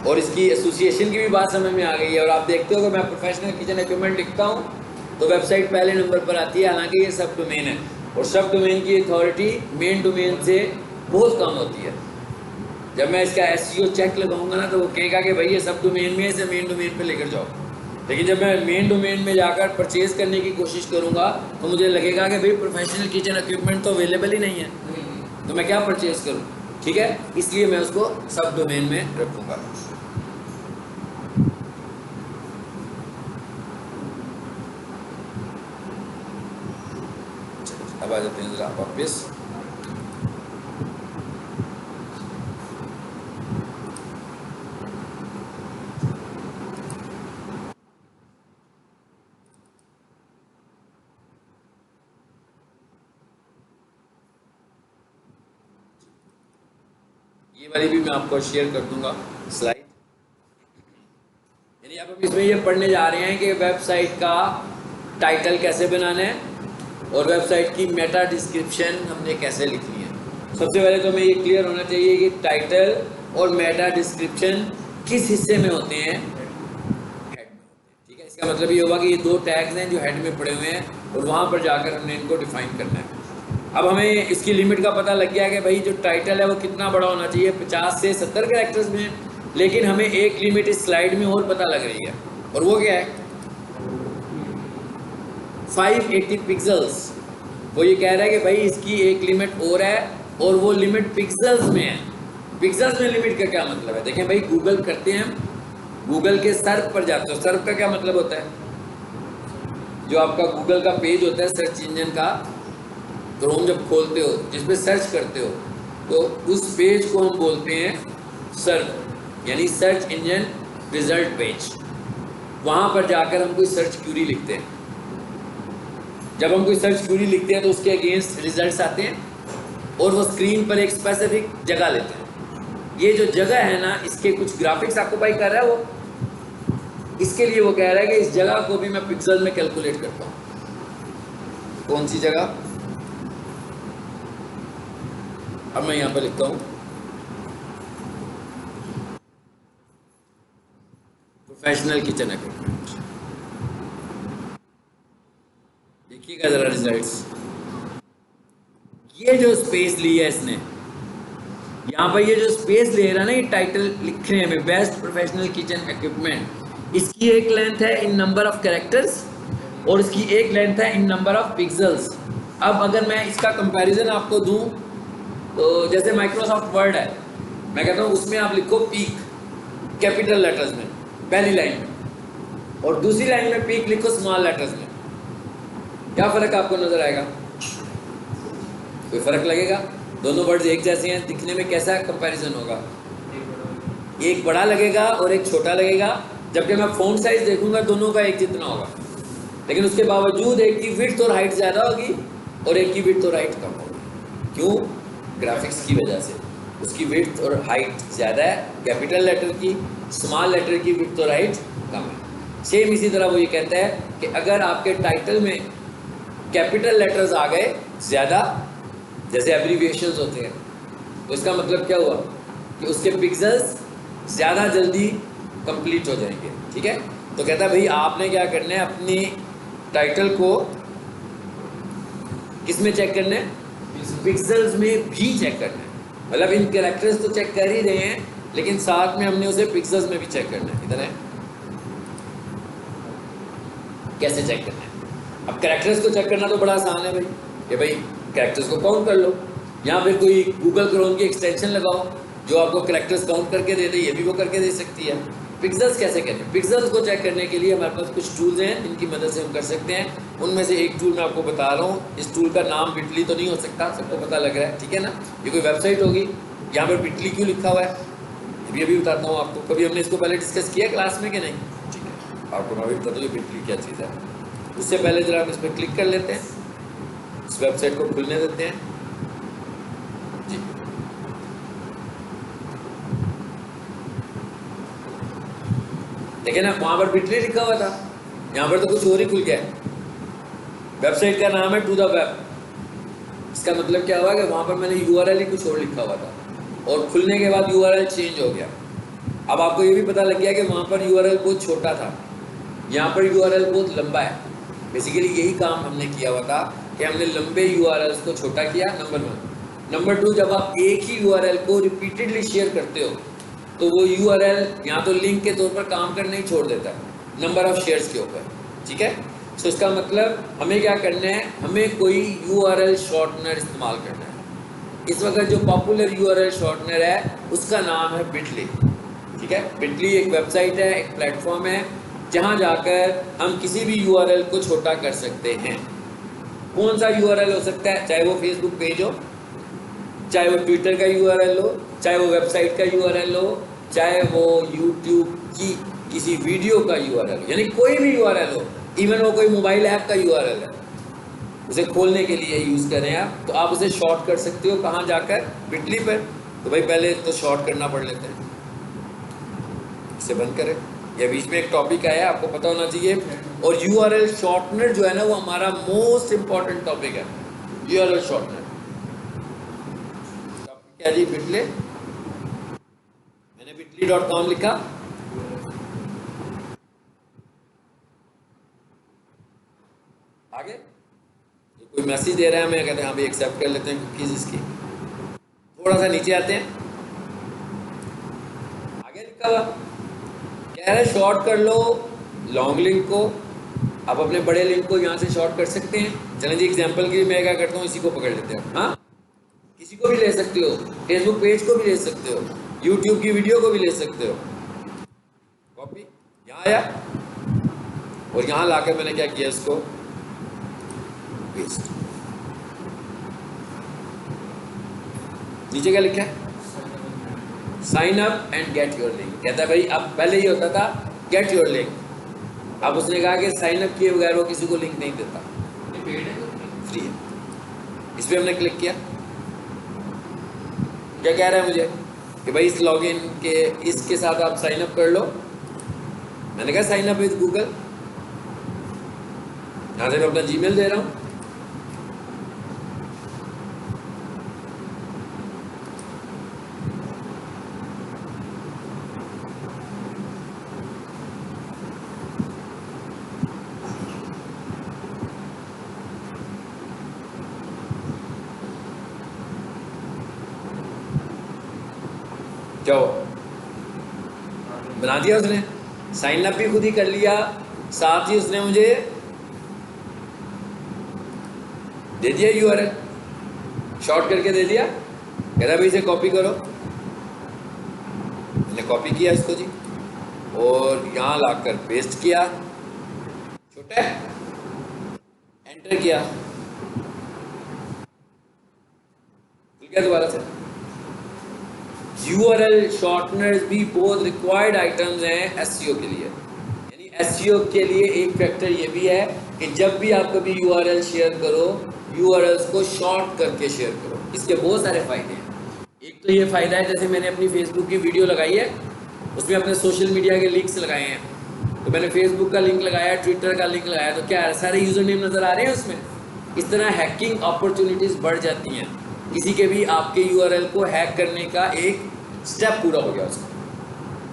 और इसकी एसोसिएशन की भी बात समझ में आ गई है। और आप देखते हो कि मैं प्रोफेशनल किचन इक्विपमेंट लिखता हूँ तो वेबसाइट पहले नंबर पर आती है, हालांकि ये सब डोमेन है और सब डोमेन की अथॉरिटी मेन डोमेन से बहुत कम होती है। जब मैं इसका एसईओ चेक लगाऊंगा ना तो वो कहेगा कि भाई ये सब डोमेन में है, इसे मेन डोमेन पे लेकर जाओ। लेकिन जब मैं मेन डोमेन में जाकर परचेज करने की कोशिश करूंगा तो मुझे लगेगा कि भाई प्रोफेशनल किचन इक्विपमेंट तो अवेलेबल ही नहीं है, तो मैं क्या परचेज करूँ। ठीक है, इसलिए मैं उसको सब डोमेन में रखूंगा। अब आ जाते हैं जरा वापस। ये वाली भी मैं आपको शेयर कर दूंगा स्लाइड। यानी अब हम इसमें ये पढ़ने जा रहे हैं कि वेबसाइट का टाइटल कैसे बनाना है और वेबसाइट की मेटा डिस्क्रिप्शन हमने कैसे लिखनी है। सबसे पहले तो हमें ये क्लियर होना चाहिए कि टाइटल और मेटा डिस्क्रिप्शन किस हिस्से में होते हैं, हेड में होते हैं। ठीक है, इसका मतलब ये होगा कि ये दो टैग्स हैं जो हेड में पड़े हुए हैं और वहाँ पर जाकर हमने इनको डिफाइन करना है। अब हमें इसकी लिमिट का पता लग गया कि भाई जो टाइटल है वो कितना बड़ा होना चाहिए, 50 से 70 कैरेक्टर्स में। लेकिन हमें एक लिमिट इस स्लाइड में और पता लग रही है और वो क्या है, 580 पिक्सल्स। वो ये कह रहा है कि भाई इसकी एक लिमिट और है और वो लिमिट पिक्सल्स में है। पिक्सल्स में लिमिट का क्या मतलब है, देखें भाई गूगल करते हैं, गूगल के सर्च पर जाते हो। सर्च का क्या मतलब होता है, जो आपका गूगल का पेज होता है सर्च इंजन का, क्रोम जब खोलते हो जिस पे सर्च करते हो तो उस पेज को हम बोलते हैं सर्च, यानी सर्च इंजन रिजल्ट पेज। वहाँ पर जाकर हम कोई सर्च क्यूरी लिखते हैं। जब हम कोई सर्च क्यूरी लिखते हैं तो उसके अगेंस्ट रिजल्ट्स आते हैं और वो स्क्रीन पर एक स्पेसिफिक जगह लेते हैं। ये जो जगह है ना, इसके कुछ ग्राफिक्स ऑक्यूपाई कर रहा है वो, इसके लिए वो कह रहा है कि इस जगह को भी मैं पिक्सल में कैलकुलेट करता हूँ। कौन सी जगह, अब मैं यहाँ पर लिखता हूँ प्रोफेशनल किचन इक्विपमेंट। देखिएगा जरा रिजल्ट्स, ये जो स्पेस ली है इसने, यहाँ पर ये जो स्पेस ले रहा है ना, ये टाइटल लिखने में बेस्ट प्रोफेशनल किचन इक्विपमेंट, इसकी एक लेंथ है इन नंबर ऑफ कैरेक्टर्स और इसकी एक लेंथ है इन नंबर ऑफ पिक्सल्स। अब अगर मैं इसका कंपैरिजन आपको दूं तो जैसे माइक्रोसॉफ्ट वर्ड है, मैं कहता हूँ उसमें आप लिखो पीक कैपिटल लेटर्स में पहली लाइन में, और दूसरी लाइन में पीक लिखो स्मॉल लेटर्स में। क्या फ़र्क आपको नज़र आएगा, कोई फ़र्क लगेगा? दोनों वर्ड्स एक जैसे हैं, दिखने में कैसा कंपैरिजन होगा, एक बड़ा लगेगा और एक छोटा लगेगा। जबकि मैं फ़ॉन्ट साइज देखूंगा दोनों का एक जितना होगा, लेकिन उसके बावजूद एक की विड्थ और हाइट ज़्यादा होगी और एक की विड्थ और हाइट कम होगी। क्यों? ग्राफिक्स की वजह से। उसकी विड्थ और हाइट ज़्यादा है कैपिटल लेटर की, स्मॉल लेटर की विड्थ और हाइट कम है। सेम इसी तरह वो ये कहता है कि अगर आपके टाइटल में कैपिटल लेटर्स आ गए ज़्यादा, जैसे एब्रीविएशंस होते हैं, तो इसका मतलब क्या हुआ कि उसके पिक्सल्स ज़्यादा जल्दी कंप्लीट हो जाएंगे। ठीक है, तो कहता है भाई आपने क्या करना है, अपनी टाइटल को किस में चेक करना है, पिक्सल्स में भी चेक करना है। मतलब इन कैरेक्टर्स तो चेक कर ही रहे हैं, लेकिन साथ में हमने उसे पिक्सल्स में भी चेक करना है। इधर है कैसे चेक करना है। अब कैरेक्टर्स को चेक करना तो बड़ा आसान है भाई, कि भाई कैरेक्टर्स को काउंट कर लो, या फिर कोई गूगल क्रोम की एक्सटेंशन लगाओ जो आपको कैरेक्टर्स काउंट करके दे दे, ये भी वो करके दे सकती है। पिक्सल्स कैसे कहते हैं, पिक्सल्स को चेक करने के लिए हमारे पास कुछ टूल्स हैं जिनकी मदद से हम कर सकते हैं। उनमें से एक टूल मैं आपको बता रहा हूँ। इस टूल का नाम बिटली तो नहीं हो सकता, सबको पता लग रहा है, ठीक है ना। ये कोई वेबसाइट होगी, यहाँ पर बिटली क्यों लिखा हुआ है अभी बताता हूँ आपको। कभी हमने इसको पहले डिस्कस किया क्लास में कि नहीं? ठीक है, आपको मैं भी बता दूँ ये बिटली क्या चीज़ है। उससे पहले जरा हम इस पर क्लिक कर लेते हैं, इस वेबसाइट को खुलने देते हैं जी। देखिए ना, वहाँ पर बिटली लिखा हुआ था, यहाँ पर तो कुछ और ही खुल गया है। वेबसाइट का नाम है टू द वेब। इसका मतलब क्या हुआ कि वहाँ पर मैंने URL ही कुछ और लिखा हुआ था और खुलने के बाद URL चेंज हो गया। अब आपको ये भी पता लग गया कि वहाँ पर यूआरएल बहुत छोटा था, यहाँ पर यूआरएल बहुत लंबा है। बेसिकली यही काम हमने किया हुआ था कि हमने लंबे यूआरएल्स को छोटा किया, नंबर 1। नंबर 2, जब आप एक ही यूआरएल को रिपीटेडली शेयर करते हो तो वो यूआरएल यहाँ तो लिंक के तौर पर काम करना ही छोड़ देता है नंबर ऑफ शेयर्स के ऊपर, ठीक है। सो इसका मतलब हमें क्या करना है, हमें कोई यूआरएल शॉर्टनर इस्तेमाल करना है। इस वक्त जो पॉपुलर यूआरएल शॉर्टनर है उसका नाम है बिटली, ठीक है। बिटली एक वेबसाइट है, एक प्लेटफॉर्म है जहां जाकर हम किसी भी यूआरएल को छोटा कर सकते हैं। कौन सा यूआरएल हो सकता है, चाहे वो फेसबुक पेज हो, चाहे वो ट्विटर का यूआरएल हो, चाहे वो वेबसाइट का यूआरएल हो, चाहे वो यूट्यूब की किसी वीडियो का यूआरएल, यानी कोई भी यूआरएल हो, इवन वो कोई मोबाइल ऐप का यूआरएल है, उसे खोलने के लिए यूज़ करें आप, तो आप उसे शॉर्ट कर सकते हो। कहाँ जाकर, बिटली पर। तो भाई पहले तो शॉर्ट करना पड़ लेते हैं, इसे बंद करें। या बीच में एक टॉपिक आया, आपको पता होना चाहिए। और यूआरएल शॉर्टनर जो है ना, वो हमारा मोस्ट इंपॉर्टेंट टॉपिक है, यूआरएल शॉर्टनर। क्या जी, बिटली, मैंने bitly.com लिखा, आगे तो कोई मैसेज दे रहा है, मैं कहते हैं हाँ भाई एक्सेप्ट कर लेते हैं कुकीज इसकी। थोड़ा सा नीचे आते हैं, आगे लिखा हुआ कह रहा है शॉर्ट कर लो लॉन्ग लिंक को। आप अपने बड़े लिंक को यहाँ से शॉर्ट कर सकते हैं। चलें जी, एग्जांपल के लिए मैं क्या करता हूँ, इसी को पकड़ लेते हैं। हाँ, किसी को भी ले सकते हो, फेसबुक पेज को भी ले सकते हो, यूट्यूब की वीडियो को भी ले सकते हो। कॉपी यहाँ आया और यहाँ लाकर मैंने क्या किया, इसको पेस्ट। नीचे क्या लिखा है, sign up and get your link. कहता है भाई अब पहले ही होता था गेट योर लिंक, अब उसने कहा कि साइन अप किए बगैर वो किसी को लिंक नहीं देता, फ्री है। इस पर हमने क्लिक किया। क्या कह रहा है मुझे कि भाई इस लॉगिन के इसके साथ आप साइन अप कर लो। मैंने कहा साइन अप विद गूगल, यहाँ से मैं अपना जीमेल दे रहा हूँ। क्या हुआ, बना दिया उसने, साइन अप भी खुद ही कर लिया, साथ ही उसने मुझे दे दिया यूआरएल, शॉर्ट करके दे दिया। कह रहा भाई इसे कॉपी करो। मैंने कॉपी किया इसको जी, और यहाँ लाकर पेस्ट किया, छोटा है, एंटर किया, खुल गया दोबारा से। यूआरएल शॉर्टनर्स भी बहुत रिक्वायर्ड आइटम्स हैं एसईओ के लिए। यानी एसईओ के लिए एक फैक्टर ये भी है कि जब भी आप कभी यूआरएल शेयर करो, यूआरएल्स को शॉर्ट करके शेयर करो। इसके बहुत सारे फायदे हैं। एक तो ये फायदा है, जैसे मैंने अपनी फेसबुक की वीडियो लगाई है, उसमें अपने सोशल मीडिया के लिंक्स लगाए हैं, तो मैंने फेसबुक का लिंक लगाया, ट्विटर का लिंक लगाया, तो क्या सारे यूजर नेम नज़र आ रहे हैं उसमें। इस तरह हैकिंग अपॉर्चुनिटीज़ बढ़ जाती हैं, किसी के भी आपके यूआरएल को हैक करने का एक स्टेप पूरा हो गया उसका।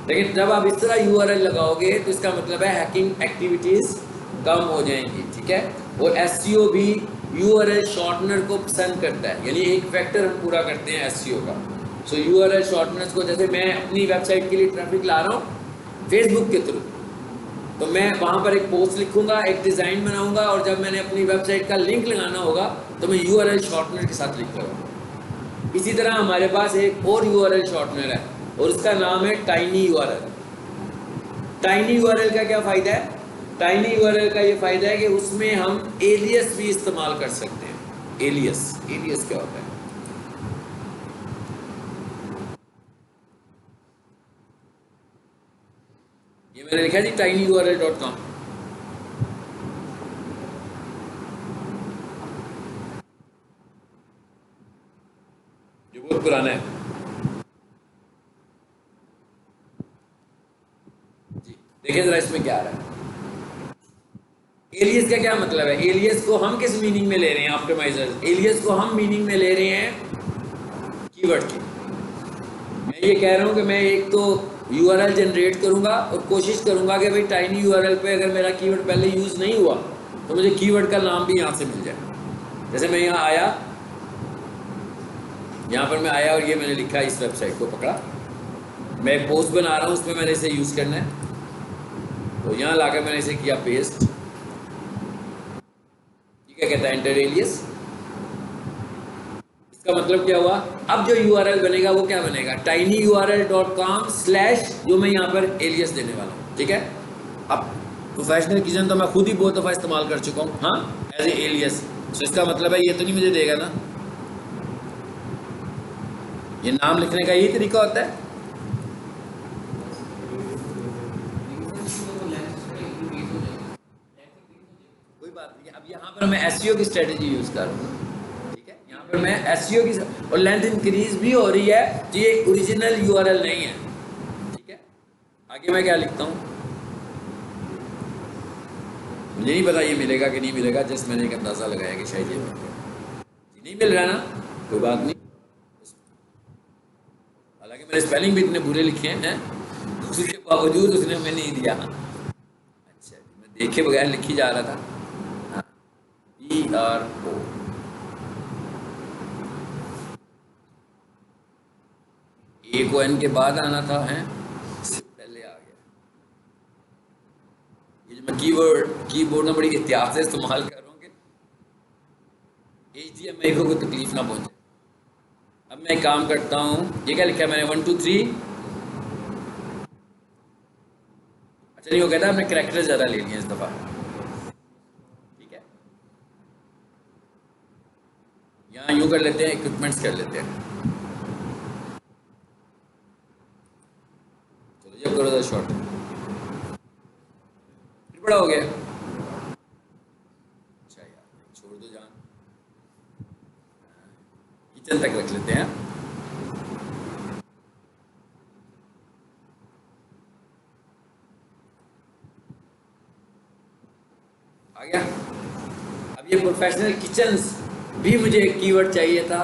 लेकिन जब आप इस तरह यूआरएल लगाओगे तो इसका मतलब है हैकिंग एक्टिविटीज़ कम हो जाएंगी, ठीक है। और एसईओ भी यूआरएल शॉर्टनर को पसंद करता है, यानी एक फैक्टर हम पूरा करते हैं एसईओ का। सो यूआरएल शॉर्टनर्स को, जैसे मैं अपनी वेबसाइट के लिए ट्रैफिक ला रहा हूँ फेसबुक के थ्रू, तो मैं वहाँ पर एक पोस्ट लिखूँगा, एक डिज़ाइन बनाऊँगा, और जब मैंने अपनी वेबसाइट का लिंक लगाना होगा तो मैं यूआरएल शॉर्टनर के साथ लिख लूँगा। इसी तरह हमारे पास एक और यूआरएल शॉर्टनर है और उसका नाम है टाइनी यूआरएल। टाइनी यूआरएल का क्या फ़ायदा है, टाइनी यूआरएल का ये फ़ायदा है कि उसमें हम एलियस भी इस्तेमाल कर सकते हैं। एलियस, एलियस क्या होता है, ये मैंने लिखा जी tinyurl.com। जो बहुत पुराना है जी। देखिए जरा इसमें क्या आ रहा है। एलियस का क्या मतलब है, एलियस को हम किस मीनिंग में ले रहे हैं, ऑप्टिमाइजर एलियस को हम मीनिंग में ले रहे हैं कीवर्ड की। मैं ये कह रहा हूं कि मैं एक तो यूआरएल जनरेट करूंगा और कोशिश करूंगा कि भाई टाइनी यूआरएल पे अगर मेरा कीवर्ड पहले यूज़ नहीं हुआ तो मुझे कीवर्ड का नाम भी यहाँ से मिल जाए। जैसे मैं यहाँ आया, यहाँ पर मैं आया और ये मैंने लिखा इस वेबसाइट को पकड़ा, मैं एक पोस्ट बना रहा हूँ उसमें मैंने इसे यूज़ करना है, तो यहाँ लाकर मैंने इसे किया पेस्ट। ठीक है, कहता है एंटर एलियस। इसका मतलब क्या हुआ, अब जो यूआरएल बनेगा वो क्या बनेगा, tinyurl.com/ जो मैं यहाँ पर एलियस देने वाला हूँ। ठीक है, अब प्रोफेशनल किचन तो मैं खुद ही बहुत दफ़ा इस्तेमाल कर चुका हूँ, हाँ, एज ए एलियस। तो इसका मतलब है ये तो नहीं मुझे देगा ना, ये नाम लिखने का यही तरीका होता है। कोई बात नहीं, अब यहाँ पर मैं एसईओ की स्ट्रेटेजी यूज़ कर रहा हूँ। मैं एसईओ की और लेंथ इंक्रीज भी हो रही है, तो ये ओरिजिनल यूआरएल नहीं है। ठीक है, आगे मैं क्या लिखता हूँ, मुझे नहीं पता ये मिलेगा कि नहीं मिलेगा, जस्ट मैंने एक अंदाज़ा लगाया कि शायद ये नहीं मिल रहा ना, कोई बात नहीं। हालांकि मेरे स्पेलिंग भी इतने बुरे लिखे हैं, उसके बावजूद उसने हमें नहीं दिया। अच्छा, मैं देखे बगैर लिखी जा रहा था। PRO ए को एन के बाद आना था, हैं इससे पहले आ गया। ये जो मैं कीबोर्ड में बड़ी एहतियात से इस्तेमाल कर रहा हूँ कि HDMI को कोई तकलीफ ना पहुंचे। अब मैं एक काम करता हूँ, ये क्या लिखा है मैंने 1 2 3। अच्छा नहीं, वो कहता है आपने करैक्टर ज़्यादा ले लिए इस दफ़ा। ठीक है, यहाँ यूँ कर लेते हैं, इक्विपमेंट्स कर लेते हैं। करो द शॉट, फिर बड़ा हो गया। अच्छा यार छोड़ दो जान, किचन तक रख लेते हैं। आ गया। अब ये प्रोफेशनल किचन्स भी मुझे एक कीवर्ड चाहिए था,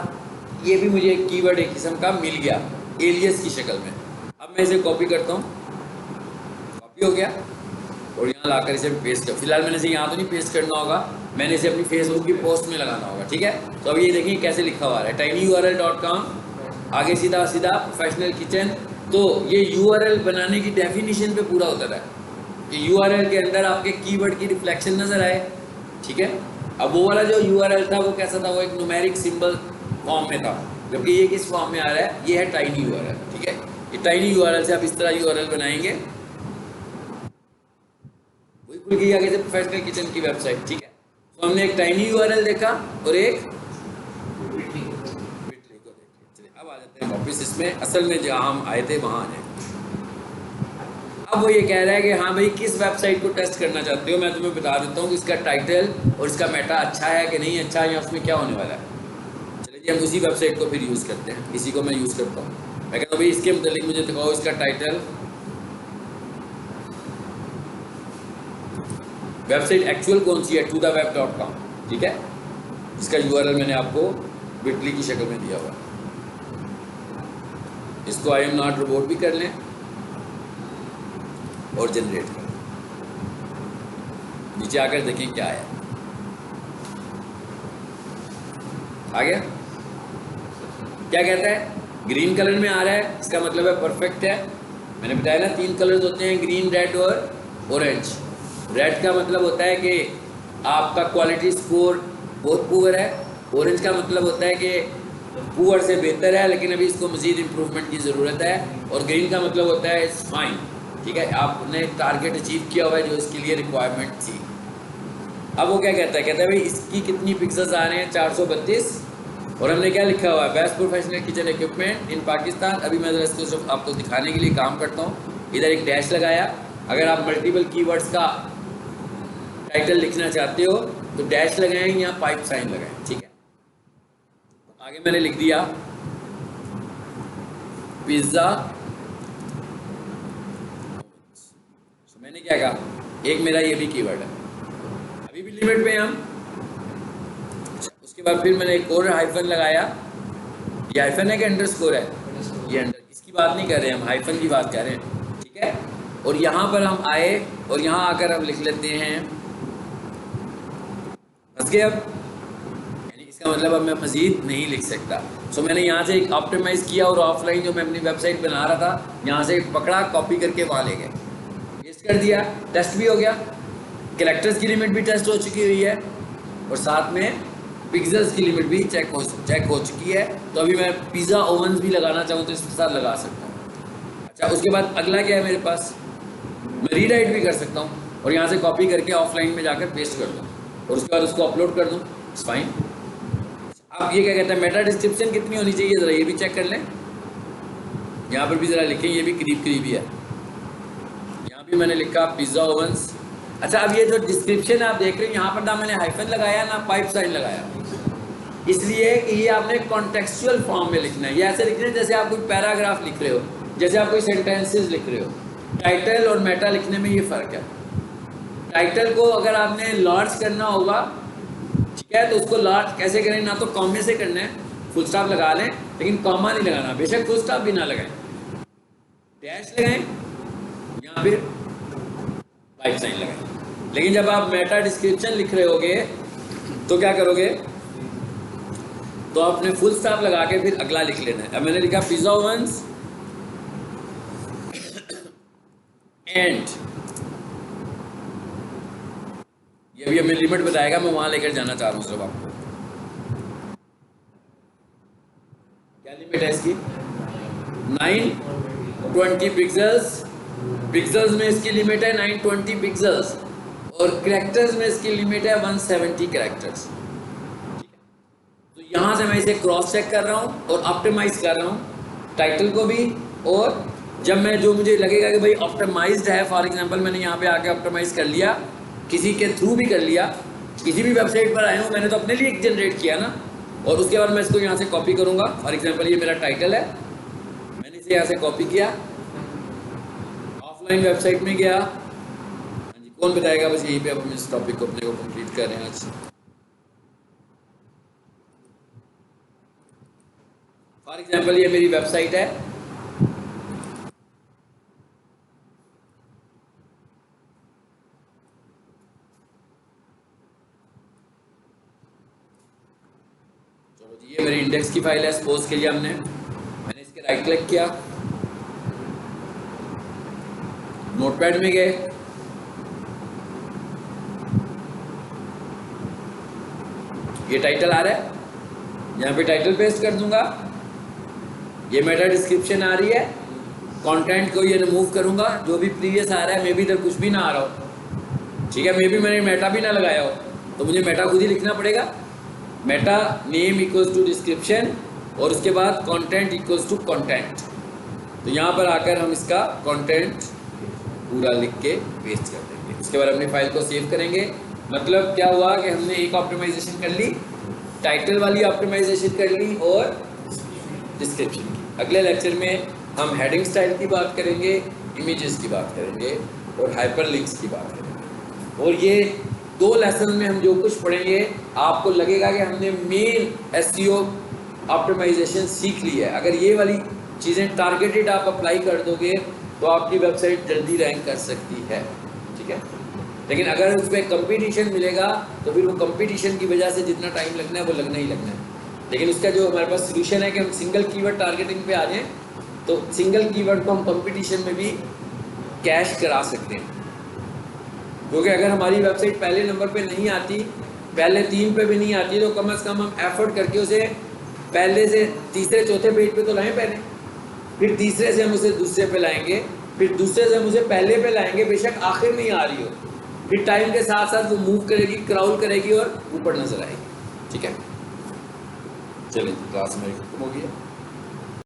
ये भी मुझे एक कीवर्ड एक किस्म का मिल गया एलियस की शक्ल में। अब मैं इसे कॉपी करता हूँ, कॉपी हो गया, और यहाँ लाकर इसे पेस्ट कर। फिलहाल मैंने इसे यहाँ तो नहीं पेस्ट करना होगा, मैंने इसे अपनी फेसबुक की पोस्ट में लगाना होगा। ठीक है, तो अब ये देखिए कैसे लिखा हुआ है tinyurl.com, आगे सीधा सीधा प्रोफेशनल किचन। तो ये यूआरएल बनाने की डेफिनेशन पे पूरा होता है कि यूआरएल के अंदर आपके कीवर्ड की रिफ्लेक्शन नजर आए। ठीक है, अब वो वाला जो यूआरएल था वो कैसा था, वो एक न्यूमेरिक सिंबल फॉर्म में था, जबकि ये किस फॉर्म में आ रहा है, ये है टाइनी यूआरएल। ठीक है, ये टाइनी यूआरएल से आप इस तरह यूआरएल बनाएंगे, वही खुल गई आगे से प्रोफेशनल किचन की वेबसाइट। ठीक है, तो हमने एक टाइनी यूआरएल देखा और एक बिटली को देख लिया। चलिए अब आ जाते हैं वापस इसमें, असल में जहाँ हम आए थे वहाँ आ जाए। अब वो ये कह रहा है कि हाँ भाई किस वेबसाइट को टेस्ट करना चाहते हो, मैं तुम्हें बता देता हूँ कि इसका टाइटल और इसका मेटा अच्छा है कि नहीं अच्छा है, या उसमें क्या होने वाला है। चलिए जी हम उसी वेबसाइट को फिर यूज़ करते हैं, इसी को मैं यूज़ करता हूँ। मैं कहता हूँ भाई इसके मुतालिक मुझे दिखाओ इसका टाइटल। वेबसाइट एक्चुअल कौन सी है, totheweb.com। ठीक है, इसका यूआरएल मैंने आपको बिटली की शक्ल में दिया हुआ। इसको आई एम नॉट रोबोट भी कर लें और जनरेट करें। नीचे आकर देखें क्या है, आ गया। क्या कहता है, ग्रीन कलर में आ रहा है, इसका मतलब है परफेक्ट है। मैंने बताया ना 3 कलर्स होते हैं, ग्रीन, रेड और ऑरेंज। रेड का मतलब होता है कि आपका क्वालिटी स्कोर बहुत पुअर है, ऑरेंज का मतलब होता है कि पुअर से बेहतर है लेकिन अभी इसको मज़ीद इम्प्रूवमेंट की ज़रूरत है, और ग्रीन का मतलब होता है इट्स फाइन। ठीक है, आपने टारगेट अचीव किया हुआ है जो इसके लिए रिक्वायरमेंट थी। अब वो क्या कहता है भाई इसकी कितनी पिक्सल्स आ रहे हैं, 432, और हमने क्या लिखा हुआ है, बेस्ट प्रोफेशनल किचन इक्विपमेंट इन पाकिस्तान। अभी मैं इसको सिर्फ आपको दिखाने के लिए काम करता हूँ। इधर एक डैश लगाया, अगर आप मल्टीपल कीवर्ड्स का टाइटल लिखना चाहते हो तो डैश लगाएं या पाइप साइन लगाएं। ठीक है, आगे मैंने लिख दिया पिज्ज़ा। तो मैंने क्या कहा, एक मेरा ये भी कीवर्ड है, अभी भी लिमिट पे हम। उसके बाद फिर मैंने एक और हाइफन लगाया, ये हाइफन है कि अंडरस्कोर है, ये अंडर, इसकी बात नहीं कर रहे हम, हाइफन की बात कर रहे हैं। ठीक है। और यहाँ पर हम आए और यहाँ आकर हम लिख लेते हैं, बस के अब यानी इसका मतलब अब मैं मज़ीद नहीं लिख सकता। सो मैंने यहाँ से एक ऑप्टिमाइज़ किया और ऑफलाइन जो मैं अपनी वेबसाइट बना रहा था यहाँ से पकड़ा, कॉपी करके वहाँ ले गए, पेस्ट कर दिया, टेस्ट भी हो गया, कैरेक्टर्स की लिमिट भी टेस्ट हो चुकी हुई है और साथ में पिक्सेल्स की लिमिट भी चेक हो चुकी है। तो अभी मैं पिज़्ज़ा ओवन्स भी लगाना चाहूँ तो इसके साथ लगा सकता हूँ। अच्छा, उसके बाद अगला क्या है मेरे पास, मैं रीराइट भी कर सकता हूँ और यहाँ से कॉपी करके ऑफलाइन में जाकर पेस्ट कर दूँ और उसके बाद उसको अपलोड कर दूँ, इट्स फाइन। अब ये क्या कहता है, मेटा डिस्क्रिप्शन कितनी होनी चाहिए, ज़रा ये भी चेक कर लें। यहाँ पर भी ज़रा लिखें, ये भी करीब ही है। यहाँ भी मैंने लिखा पिज़्ज़ा ओवन्स। अच्छा, अब ये जो डिस्क्रिप्शन आप देख रहे हैं यहाँ पर ना मैंने हाइफन लगाया ना पाइप साइन लगाया, इसलिए कि ये आपने कॉन्टेक्चुअल फॉर्म में लिखना है। ये ऐसे लिखना है जैसे आप कोई पैराग्राफ लिख रहे हो, जैसे आप कोई सेंटेंसेस लिख रहे हो। टाइटल और मेटा लिखने में ये फ़र्क है। टाइटल को अगर आपने लार्ज करना होगा, ठीक है, तो उसको लार्ज कैसे करें, ना तो कॉमे से करना है, फुल स्टॉप लगा लें, लेकिन कॉमा नहीं लगाना, बेशक फुल स्टॉप भी ना लगाएं, डैश लगाएं या फिर पाइप साइन लगाएं। लेकिन जब आप मेटा डिस्क्रिप्शन लिख रहे होगे तो क्या करोगे, तो आपने फुल स्टॉप लगा के फिर अगला लिख लेना है। अब मैंने लिखा पिज़्ज़ा ओवन्स एंड ये भी हमें लिमिट बताएगा, मैं वहां लेकर जाना चाह रहा हूँ सिर्फ आपको। क्या लिमिट है इसकी, 920 पिक्सल्स। पिक्सल्स में इसकी लिमिट है 920 पिक्सल्स और कैरेक्टर्स में इसकी लिमिट है 170 कैरेक्टर्स। ठीक है, तो यहाँ से मैं इसे क्रॉस चेक कर रहा हूँ और ऑप्टिमाइज कर रहा हूँ टाइटल को भी। और जब मैं जो मुझे लगेगा कि भाई ऑप्टिमाइज्ड है, फॉर एग्जांपल मैंने यहाँ पे आके ऑप्टिमाइज कर लिया, किसी के थ्रू भी कर लिया, किसी भी वेबसाइट पर आया हूँ, मैंने तो अपने लिए एक जनरेट किया ना, और उसके बाद मैं इसको यहाँ से कॉपी करूँगा। फॉर एग्जांपल ये मेरा टाइटल है, मैंने इसे यहाँ से कॉपी किया, ऑफलाइन वेबसाइट में गया। हाँ जी, कौन बताएगा, बस यहीं पे अब हम इस टॉपिक को अपने को कंप्लीट कर रहे हैं आज। फॉर एग्जांपल ये मेरी वेबसाइट है, ये मेरी इंडेक्स की फाइल है। सपोज के लिए मैंने इसके राइट क्लिक किया, नोटपैड में गए, ये टाइटल आ रहा है, यहाँ पे टाइटल पेस्ट कर दूंगा। ये मेटा डिस्क्रिप्शन आ रही है, कंटेंट को ये रिमूव करूंगा, जो भी प्रीवियस आ रहा है, मे बी इधर कुछ भी ना आ रहा हो, ठीक है, मे बी मैंने मेटा भी ना लगाया हो, तो मुझे मेटा खुद ही लिखना पड़ेगा। Meta name equals to description और उसके बाद कंटेंट इक्वल्स टू कंटेंट। तो यहाँ पर आकर हम इसका कंटेंट पूरा लिख के पेस्ट कर देंगे। उसके बाद अपनी फाइल को सेव करेंगे। मतलब क्या हुआ कि हमने एक ऑप्टिमाइजेशन कर ली, टाइटल वाली ऑप्टिमाइजेशन कर ली और डिस्क्रिप्शन की। अगले लेक्चर में हम हेडिंग स्टाइल की बात करेंगे, इमेजेस की बात करेंगे और हाइपरलिंक्स की बात करेंगे। और ये 2 लेसन में हम जो कुछ पढ़ेंगे आपको लगेगा कि हमने मेन एसईओ ऑप्टिमाइजेशन सीख ली है। अगर ये वाली चीज़ें टारगेटेड आप अप्लाई कर दोगे तो आपकी वेबसाइट जल्दी रैंक कर सकती है, ठीक है। लेकिन अगर उस पर कंपटीशन मिलेगा तो फिर वो कंपटीशन की वजह से जितना टाइम लगना है वो लगना ही लगना है। लेकिन उसका जो हमारे पास सोल्यूशन है कि हम सिंगल कीवर्ड टारगेटिंग पे आ जाएं, तो सिंगल कीवर्ड को हम कंपटीशन में भी कैश करा सकते हैं। क्योंकि अगर हमारी वेबसाइट पहले नंबर पे नहीं आती, पहले 3 पे भी नहीं आती, तो कम से कम हम एफर्ट करके उसे पहले से तीसरे चौथे पेज पे तो लाएं पहले, फिर तीसरे से हम उसे दूसरे पे लाएंगे, फिर दूसरे से हम उसे पहले पे लाएंगे, बेशक आखिर में ही आ रही हो, फिर टाइम के साथ साथ वो मूव करेगी, क्राउल करेगी और ऊपर नजर आएगी, ठीक है। चलिए, क्लास में खत्म हो गया।